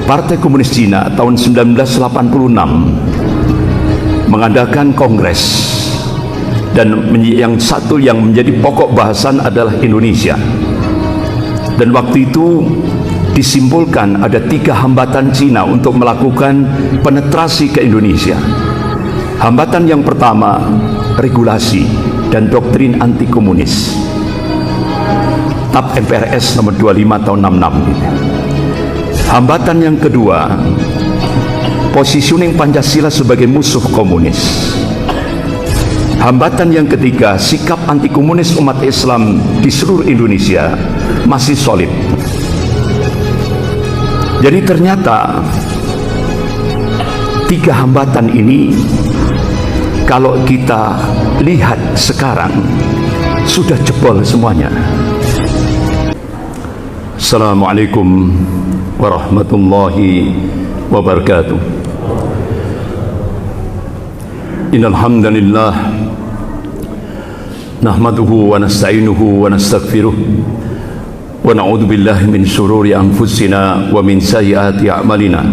Partai Komunis Cina tahun 1986 mengadakan kongres, dan yang satu yang menjadi pokok bahasan adalah Indonesia. Dan waktu itu disimpulkan ada 3 hambatan Cina untuk melakukan penetrasi ke Indonesia. Hambatan yang pertama, regulasi dan doktrin anti komunis. TAP MPRS nomor 25 tahun 66. Hambatan yang kedua, positioning Pancasila sebagai musuh komunis. Hambatan yang ketiga, sikap anti komunis umat Islam di seluruh Indonesia masih solid. Jadi ternyata 3 hambatan ini kalau kita lihat sekarang sudah jebol semuanya. Assalamualaikum warahmatullahi wabarakatuh. Innal hamdalillah nahmaduhu wa nasta'inuhu wa nastaghfiruh wa na'udzu billahi min shururi anfusina wa min sayyiati a'malina.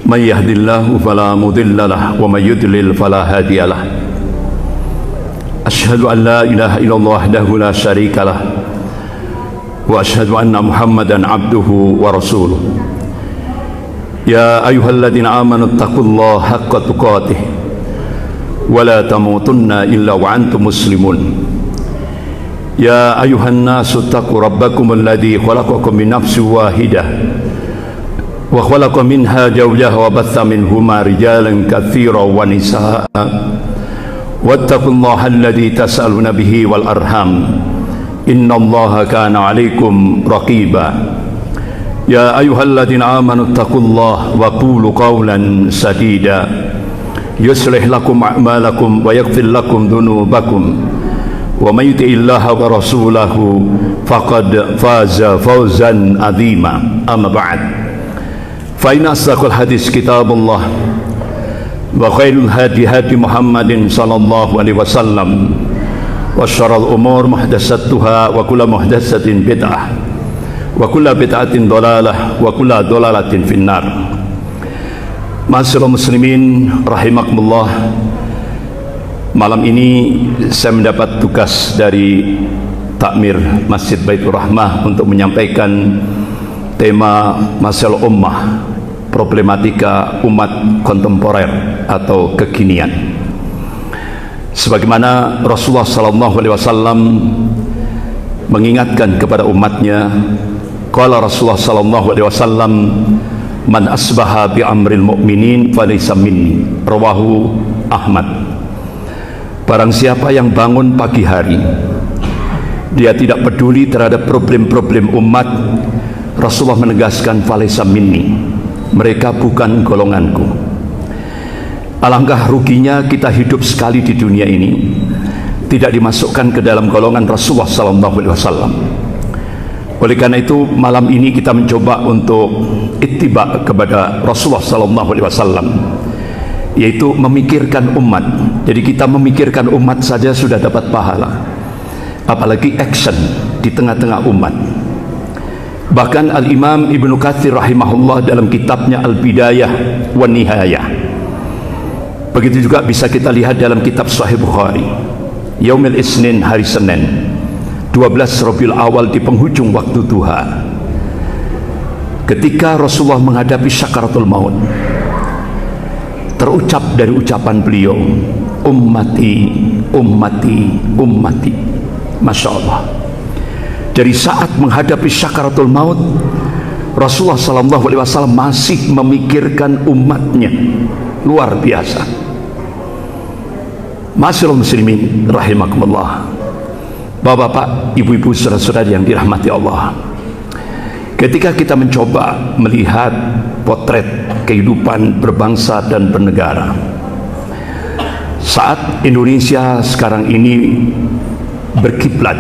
May yahdihillahu fala mudilla lahu wa may yudlil fala hadiya lahu. Asyhadu an la ilaha illallah wahdahu la syarika lahu wa asyhadu anna Muhammadan abduhu wa rasuluh. Ya ayyuhalladzina amanu taqullaha haqqa tuqatih wa la tamutunna illa wa antum muslimun. Ya ayyuhan nasu taqu rabbakum alladzi khalaqakum min nafsin wahidah wa khalaqa minha zawjaha wa batha minhuma rijalan katsiran wa nisaa'a wattaqullaha alladzi tas'aluna bihi wal arham innallaha kana 'alaikum raqiba. Ya ayyuhalladzina amanu taqullaha wa qulu qawlan sadida yuslih lakum a'malakum wa yaghfir lakum dhunubakum wa may yuti'illaha wa rasulahu faqad faza fawzan 'azima. Amma ba'd, fa inna asdaqal hadis kitabullah wa khairul hadi hadi Muhammadin sallallahu alaihi wasallam wa syarrul umur muhdatsatuha wa kullu muhdatsatin bid'ah wa kullu bid'atin dhalalah wa kullu dhalalatin finnar. Ma'asyiral muslimin rahimakumullah, malam ini saya mendapat tugas dari takmir Masjid Baitur Rahmah untuk menyampaikan tema masalah ummah, problematika umat kontemporer atau kekinian. Sebagaimana Rasulullah SAW mengingatkan kepada umatnya, qala Rasulullah SAW, man asbaha bi amril mu'minin falaysa minni, rawahu Ahmad. Barang siapa yang bangun pagi hari dia tidak peduli terhadap problem-problem umat, Rasulullah menegaskan falaysa minni, mereka bukan golonganku. Alangkah ruginya kita hidup sekali di dunia ini tidak dimasukkan ke dalam golongan Rasulullah SAW. Oleh karena itu malam ini kita mencoba untuk ittiba kepada Rasulullah SAW, yaitu memikirkan umat. Jadi kita memikirkan umat saja sudah dapat pahala, apalagi action di tengah-tengah umat. Bahkan Al-Imam Ibnu Katsir rahimahullah dalam kitabnya Al-Bidayah wa Nihayah, begitu juga bisa kita lihat dalam kitab Sahih Bukhari, Yaumil Isnin, hari Senin 12 Rabiul Awal di penghujung waktu duha, ketika Rasulullah menghadapi syakaratul maut, terucap dari ucapan beliau, ummati, ummati, ummati. Masya Allah. Dari saat menghadapi syakaratul maut, Rasulullah SAW masih memikirkan umatnya. Luar biasa. Ma'asyiral muslimin rahimakumullah, bapak-bapak, ibu-ibu, saudara-saudari yang dirahmati Allah, ketika kita mencoba melihat potret kehidupan berbangsa dan bernegara saat Indonesia sekarang ini berkiblat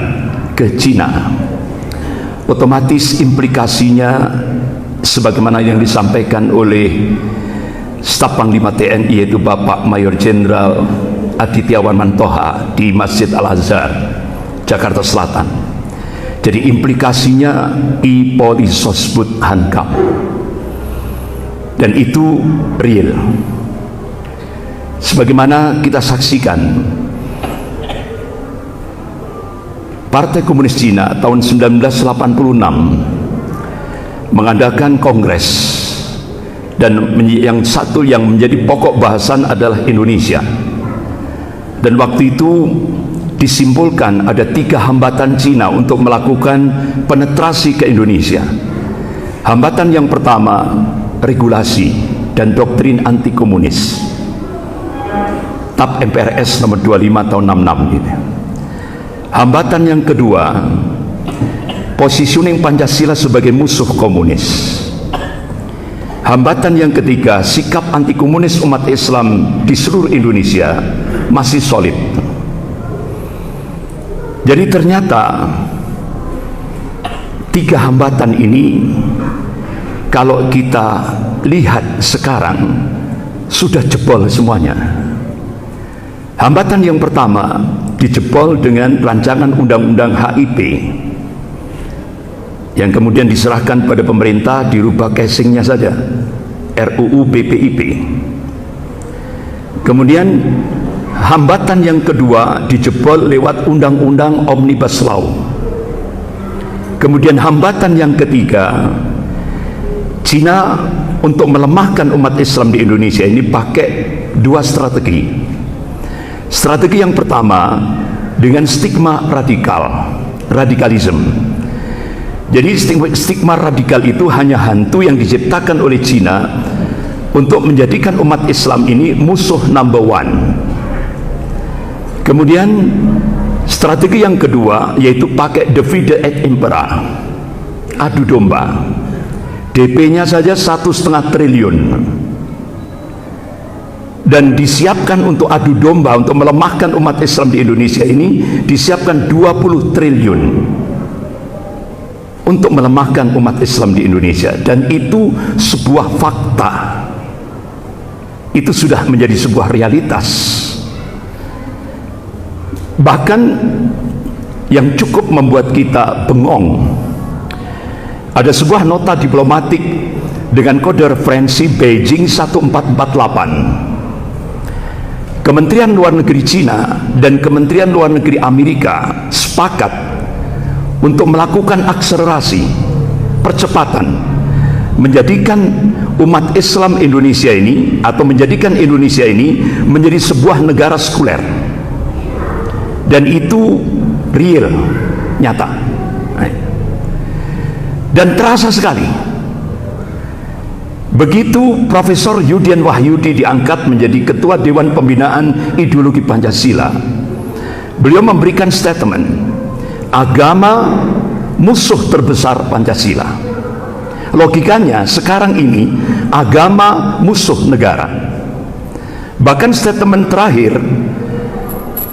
ke Cina, otomatis implikasinya sebagaimana yang disampaikan oleh Staf Panglima TNI, yaitu Bapak Mayor Jenderal Adityawan Mantoha di Masjid Al-Azhar, Jakarta Selatan. Jadi implikasinya I Polisosbud Hankam. dan itu real. Sebagaimana kita saksikan, Partai Komunis Cina tahun 1986 mengadakan kongres, dan yang satu yang menjadi pokok bahasan adalah Indonesia. Dan waktu itu disimpulkan ada 3 hambatan Cina untuk melakukan penetrasi ke Indonesia. Hambatan yang pertama, regulasi dan doktrin anti komunis, TAP MPRS nomor 25 tahun 66 gitu. Hambatan yang kedua, positioning Pancasila sebagai musuh komunis. Hambatan yang ketiga, sikap anti komunis umat Islam di seluruh Indonesia masih solid. Jadi ternyata 3 hambatan ini kalau kita lihat sekarang sudah jebol semuanya. Hambatan yang pertama dijebol dengan rancangan undang-undang HIP yang kemudian diserahkan pada pemerintah, dirubah casingnya saja, RUU BPIP. Kemudian hambatan yang kedua dijebol lewat undang-undang Omnibus Law. Kemudian hambatan yang ketiga, Cina untuk melemahkan umat Islam di Indonesia ini pakai 2 strategi. Strategi yang pertama dengan stigma radikalisme. Jadi stigma radikal itu hanya hantu yang diciptakan oleh Cina untuk menjadikan umat Islam ini musuh number 1. Kemudian strategi yang kedua yaitu pakai divide et impera, adu domba. DP-nya saja 1,5 triliun. Dan disiapkan untuk adu domba untuk melemahkan umat Islam di Indonesia ini, disiapkan 20 triliun untuk melemahkan umat Islam di Indonesia. Dan itu sebuah fakta, itu sudah menjadi sebuah realitas. Bahkan yang cukup membuat kita bengong, ada sebuah nota diplomatik dengan kode referensi Beijing 1448. Kementerian Luar Negeri Cina dan Kementerian Luar Negeri Amerika sepakat untuk melakukan akselerasi, percepatan, menjadikan umat Islam Indonesia ini, atau menjadikan Indonesia ini menjadi sebuah negara sekuler. Dan itu real, nyata, dan terasa sekali. Begitu Profesor Yudhian Wahyudi diangkat menjadi Ketua Dewan Pembinaan Ideologi Pancasila, beliau memberikan statement, agama musuh terbesar Pancasila. Logikanya sekarang ini agama musuh negara. Bahkan statement terakhir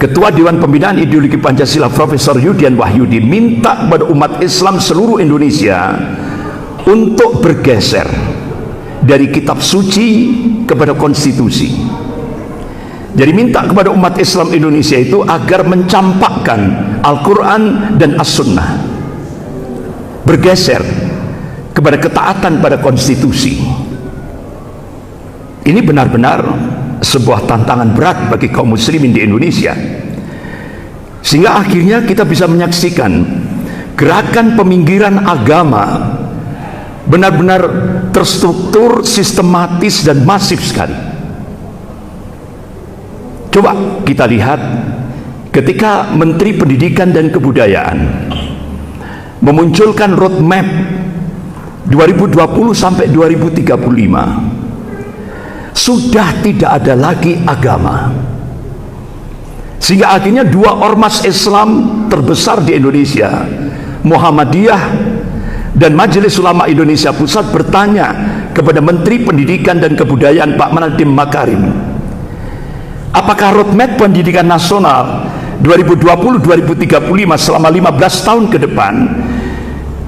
Ketua Dewan Pembinaan Ideologi Pancasila Profesor Yudhian Wahyudi minta kepada umat Islam seluruh Indonesia untuk bergeser dari kitab suci kepada konstitusi. Jadi minta kepada umat Islam Indonesia itu agar mencampakkan Al-Quran dan As-Sunnah, bergeser kepada ketaatan pada konstitusi. Ini benar-benar sebuah tantangan berat bagi kaum muslimin di Indonesia, sehingga akhirnya kita bisa menyaksikan gerakan peminggiran agama benar-benar terstruktur, sistematis, dan masif sekali. Coba kita lihat ketika Menteri Pendidikan dan Kebudayaan memunculkan roadmap 2020 sampai 2035, sudah tidak ada lagi agama, sehingga akhirnya 2 ormas Islam terbesar di Indonesia, Muhammadiyah dan Majelis Ulama Indonesia Pusat, bertanya kepada Menteri Pendidikan dan Kebudayaan Pak Nadiem Makarim, apakah roadmap pendidikan nasional 2020-2035 selama 15 tahun ke depan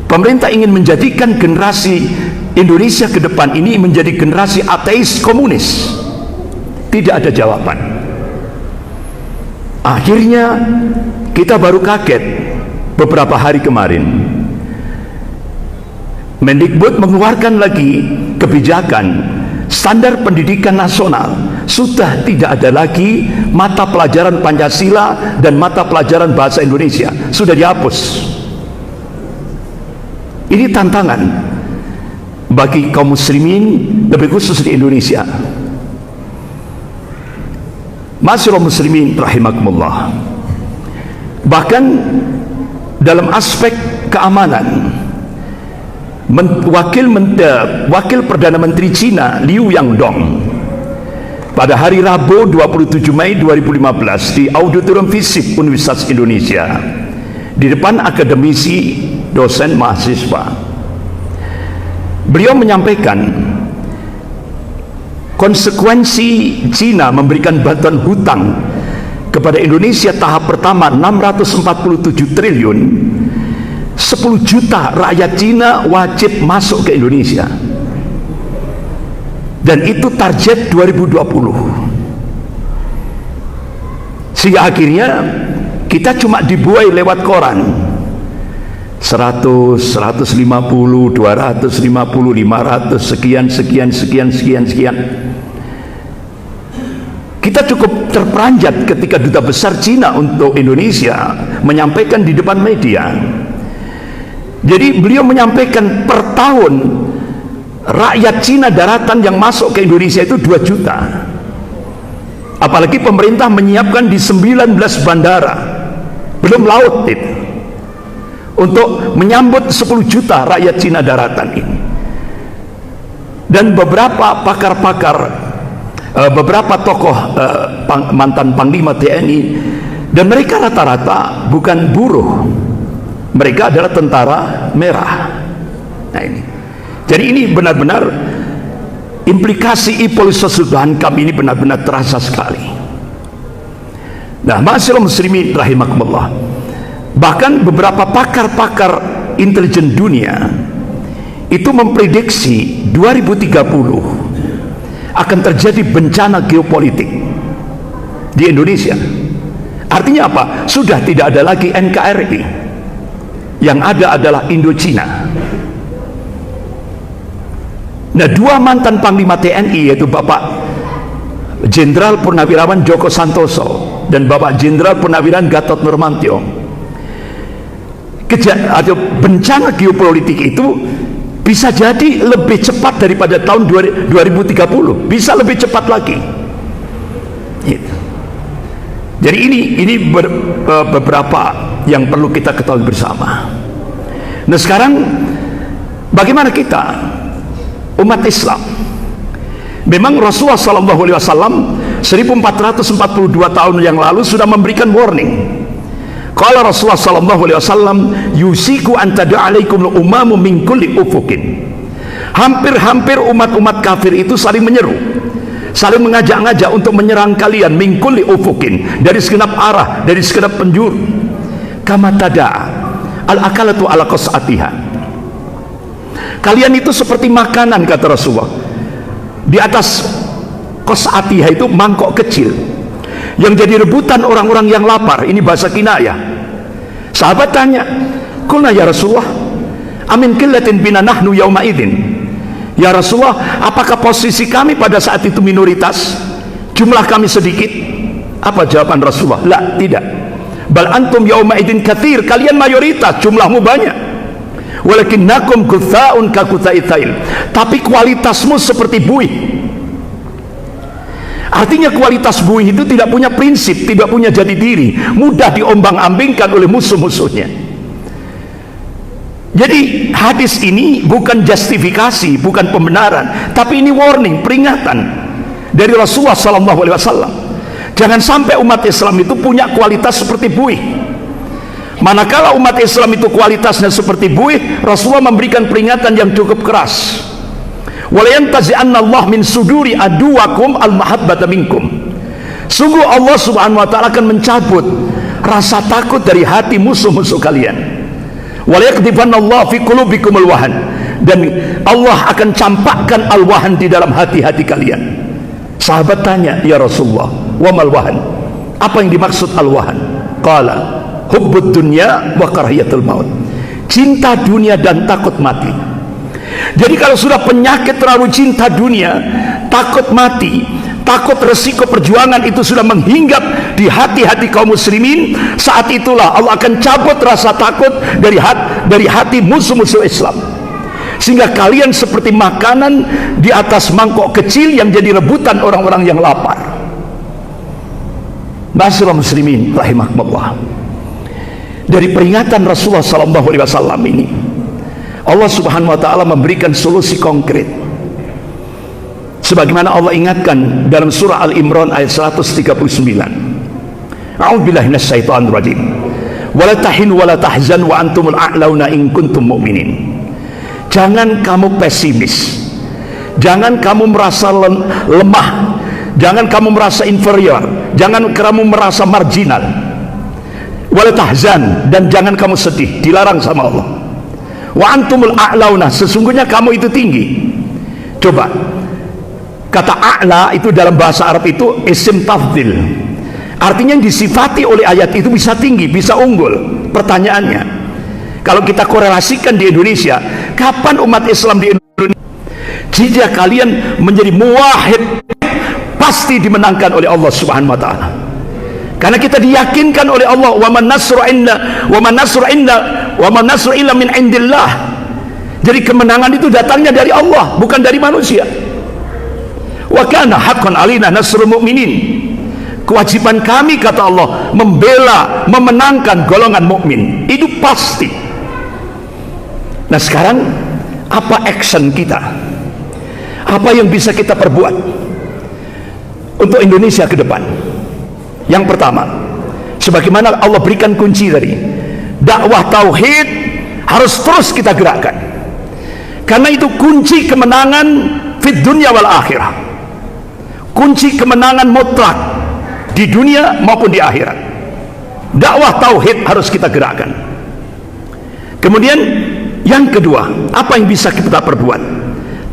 pemerintah ingin menjadikan generasi Indonesia ke depan ini menjadi generasi ateis komunis? Tidak ada jawaban. Akhirnya kita baru kaget beberapa hari kemarin, Mendikbud mengeluarkan lagi kebijakan standar pendidikan nasional sudah tidak ada lagi mata pelajaran Pancasila dan mata pelajaran bahasa Indonesia, sudah dihapus. Ini tantangan bagi kaum muslimin, lebih khusus di Indonesia. Ma'asyiral muslimin rahimakumullah. Bahkan dalam aspek keamanan, Wakil Perdana Menteri Cina Liu Yangdong pada hari Rabu 27 Mei 2015 di Auditorium FISIP Universitas Indonesia di depan akademisi, dosen, mahasiswa, beliau menyampaikan konsekuensi Cina memberikan bantuan hutang kepada Indonesia tahap pertama 647 triliun. 10 juta rakyat Cina wajib masuk ke Indonesia, dan itu target 2020. Sehingga akhirnya kita cuma dibuai lewat koran 100, 150, 250, 500, sekian. Kita cukup terperanjat ketika Duta Besar Cina untuk Indonesia menyampaikan di depan media. Jadi beliau menyampaikan per tahun rakyat Cina daratan yang masuk ke Indonesia itu 2 juta. Apalagi pemerintah menyiapkan di 19 bandara, belum laut itu, untuk menyambut 10 juta rakyat Cina daratan ini. Dan beberapa pakar-pakar, beberapa tokoh mantan Panglima TNI, dan mereka rata-rata bukan buruh, mereka adalah tentara merah. Nah ini, jadi ini benar-benar implikasi e-policy kami ini benar-benar terasa sekali. Nah, ma'asyiral muslimin rahimakumullah, bahkan beberapa pakar-pakar intelijen dunia itu memprediksi 2030 akan terjadi bencana geopolitik di Indonesia. Artinya apa? Sudah tidak ada lagi NKRI, yang ada adalah Indochina. Nah, 2 mantan Panglima TNI, yaitu Bapak Jenderal Purnawirawan Joko Santoso dan Bapak Jenderal Purnawirawan Gatot Nurmantio, bencana geopolitik itu bisa jadi lebih cepat daripada tahun 2030, bisa lebih cepat lagi. Jadi ini beberapa yang perlu kita ketahui bersama. Nah, sekarang bagaimana kita umat Islam? Memang Rasulullah SAW 1442 tahun yang lalu sudah memberikan warning. Qala Rasulullah SAW, yusiku an tada'alaikum umamu min kulli ufukin. Hampir-hampir umat-umat kafir itu saling menyeru, saling mengajak-ngajak untuk menyerang kalian, min kulli ufukin, dari segenap arah, dari segenap penjuru. Kama tada'a al-akalatu ala qas'atiha. Kalian itu seperti makanan, kata Rasulullah, di atas qas'atiha itu mangkok kecil yang jadi rebutan orang-orang yang lapar. Ini bahasa kinayah. Sahabat tanya, qulna ya Rasulullah, amin qillatin bina nahnu yauma idzin. Ya Rasulullah, apakah posisi kami pada saat itu minoritas, jumlah kami sedikit? Apa jawaban Rasulullah? La, tidak. Bal antum yauma idzin katsir, kalian mayoritas, jumlahmu banyak. Walakinnakum gutsaun ka gutsaitsail, tapi kualitasmu seperti buih. Artinya kualitas buih itu tidak punya prinsip, tidak punya jati diri, mudah diombang-ambingkan oleh musuh-musuhnya. Jadi hadis ini bukan justifikasi, bukan pembenaran, tapi ini warning, peringatan dari Rasulullah SAW. Jangan sampai umat Islam itu punya kualitas seperti buih. Manakala umat Islam itu kualitasnya seperti buih, Rasulullah memberikan peringatan yang cukup keras. Walayantazi'anna Allah min suduri aduwakum al-mahabbata minkum. Sungguh Allah Subhanahu wa taala akan mencabut rasa takut dari hati musuh-musuh kalian. Walayaqdifanna Allah fi qulubikumul wahan, dan Allah akan campakkan al-wahan di dalam hati-hati kalian. Sahabat tanya, ya Rasulullah, wa mal wahan? Apa yang dimaksud al-wahan? Qala hubbud dunya wa karahiyatul maut. Cinta dunia dan takut mati. Jadi kalau sudah penyakit terlalu cinta dunia, takut mati, takut resiko perjuangan itu sudah menghinggap di hati-hati kaum muslimin, saat itulah Allah akan cabut rasa takut dari hati musuh-musuh Islam, sehingga kalian seperti makanan di atas mangkok kecil yang jadi rebutan orang-orang yang lapar. Masyaallah muslimin rahimakumullah, dari peringatan Rasulullah SAW ini Allah subhanahu wa ta'ala memberikan solusi konkret, sebagaimana Allah ingatkan dalam surah Al-Imran ayat 139. A'udzubillahi minasyaitonir rajim. Wala tahinu wala tahzanu wa antumul a'launa in kuntum mu'minin. Jangan kamu pesimis, jangan kamu merasa lemah, jangan kamu merasa inferior, jangan kamu merasa marginal. Wala tahzan, dan jangan kamu sedih, dilarang sama Allah. Wa antumul a'launa, sesungguhnya kamu itu tinggi. Coba, kata a'la itu dalam bahasa Arab itu isim tafdil, artinya yang disifati oleh ayat itu bisa tinggi, bisa unggul. Pertanyaannya, kalau kita korelasikan di Indonesia, kapan umat Islam di Indonesia jika kalian menjadi muwahhid pasti dimenangkan oleh Allah subhanahu wa ta'ala, karena kita diyakinkan oleh Allah, wa man nasru illa min indillah. Jadi kemenangan itu datangnya dari Allah, bukan dari manusia. Wa kana haqqan alina nasrul mu'minin. Kewajiban kami, kata Allah, membela, memenangkan golongan mukmin. Itu pasti. Nah sekarang apa action kita? Apa yang bisa kita perbuat untuk Indonesia ke depan? Yang pertama, sebagaimana Allah berikan kunci tadi, dakwah tauhid harus terus kita gerakkan, karena itu kunci kemenangan fid dunya wal akhirah, kunci kemenangan mutlak di dunia maupun di akhirat. Dakwah tauhid harus kita gerakkan. Kemudian yang kedua, apa yang bisa kita perbuat?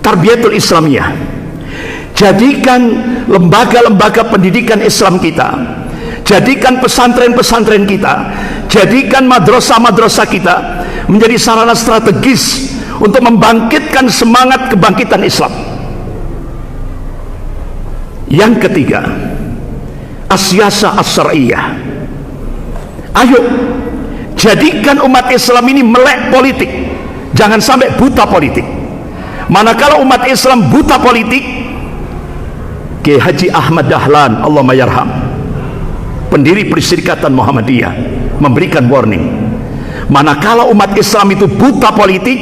Tarbiyatul Islamiyah. Jadikan lembaga-lembaga pendidikan Islam kita, jadikan pesantren-pesantren kita, jadikan madrasah-madrasah kita menjadi sarana strategis untuk membangkitkan semangat kebangkitan Islam. Yang ketiga, as-siyasah as-syar'iyyah. Ayo jadikan umat Islam ini melek politik, jangan sampai buta politik. Manakala umat Islam buta politik, Kiai Haji Ahmad Dahlan, Allahumma yarham, pendiri Perserikatan Muhammadiyah, memberikan warning, manakala umat Islam itu buta politik,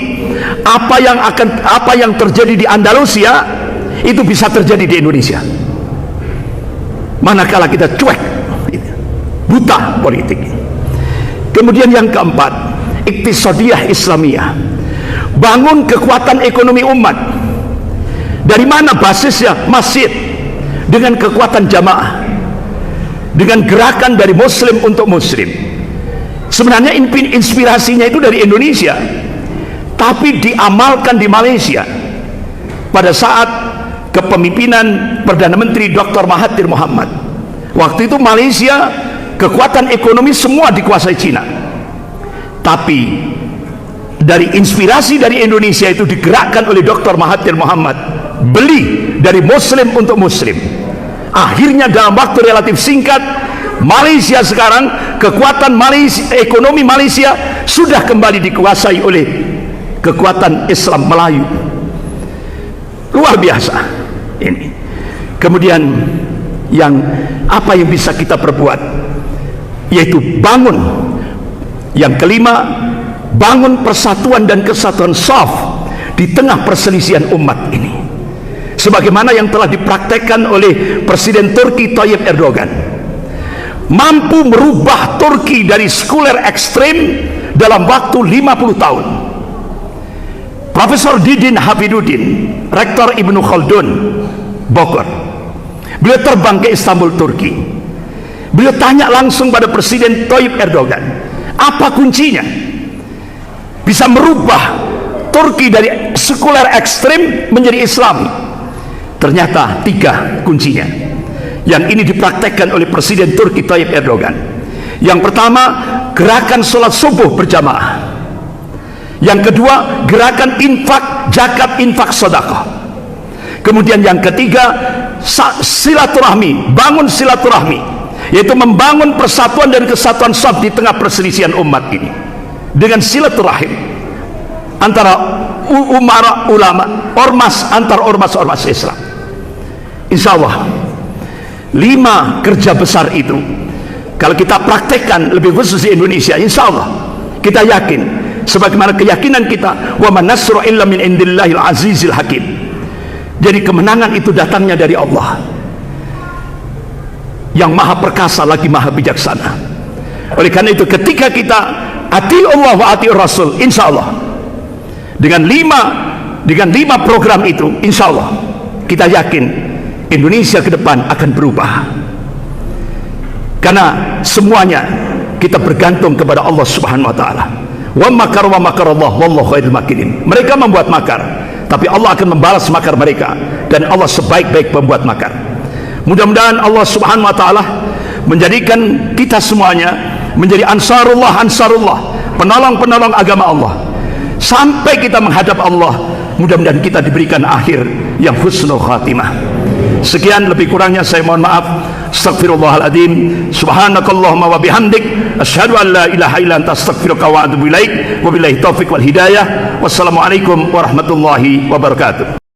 apa yang terjadi di Andalusia itu bisa terjadi di Indonesia. Manakala kita cuek, buta politik. Kemudian yang keempat, iktisadiyah Islamiyah. Bangun kekuatan ekonomi umat. Dari mana basisnya? Masjid, dengan kekuatan jamaah, dengan gerakan dari muslim untuk muslim. Sebenarnya inspirasinya itu dari Indonesia, tapi diamalkan di Malaysia pada saat kepemimpinan Perdana Menteri Dr. Mahathir Mohamad. Waktu itu Malaysia kekuatan ekonomi semua dikuasai Cina, tapi dari inspirasi dari Indonesia itu digerakkan oleh Dr. Mahathir Mohamad, beli dari muslim untuk muslim. Akhirnya dalam waktu relatif singkat, Malaysia sekarang, kekuatan ekonomi Malaysia sudah kembali dikuasai oleh kekuatan Islam Melayu. Luar biasa ini. Kemudian apa yang bisa kita perbuat, yaitu bangun. Yang kelima, bangun persatuan dan kesatuan shaf di tengah perselisihan umat ini, sebagaimana yang telah dipraktekkan oleh Presiden Turki Tayyip Erdogan, mampu merubah Turki dari sekuler ekstrem dalam waktu 50 tahun. Profesor Didin Hafiduddin, Rektor Ibnu Khaldun Bogor, beliau terbang ke Istanbul, Turki. Beliau tanya langsung pada Presiden Tayyip Erdogan, apa kuncinya bisa merubah Turki dari sekuler ekstrem menjadi Islami? Ternyata 3 kuncinya yang ini dipraktekkan oleh Presiden Turki Tayyip Erdogan. Yang pertama, gerakan sholat subuh berjamaah. Yang kedua, gerakan infak, zakat, infak, sedekah. Kemudian yang ketiga, silaturahmi, bangun silaturahmi, yaitu membangun persatuan dan kesatuan saf di tengah perselisihan umat ini dengan silaturahim antara umara, ulama, ormas, antar ormas Islam. Insya Allah 5 kerja besar itu kalau kita praktekkan, lebih khusus di Indonesia, insya Allah kita yakin, sebagaimana keyakinan kita, wa man nasru illa min indillahil azizil hakim. Jadi kemenangan itu datangnya dari Allah yang maha perkasa lagi maha bijaksana. Oleh karena itu ketika kita ati Allah wa ati Rasul, insya Allah dengan 5 program itu, insya Allah kita yakin Indonesia ke depan akan berubah. Karena semuanya kita bergantung kepada Allah Subhanahu wa taala. Wa makar Allah wallahu khairul makirin. Mereka membuat makar, tapi Allah akan membalas makar mereka, dan Allah sebaik-baik pembuat makar. Mudah-mudahan Allah Subhanahu wa taala menjadikan kita semuanya menjadi ansarullah, penolong-penolong agama Allah sampai kita menghadap Allah. Mudah-mudahan kita diberikan akhir yang husnul khatimah. Sekian, lebih kurangnya saya mohon maaf. Astaghfirullahaladzim. Subhanakallahumma wa bihamdik, asyhadu an la ilaha illa anta, astaghfiruka wa atubu ilaik. Wabillahi taufiq wal hidayah. Wassalamualaikum warahmatullahi wabarakatuh.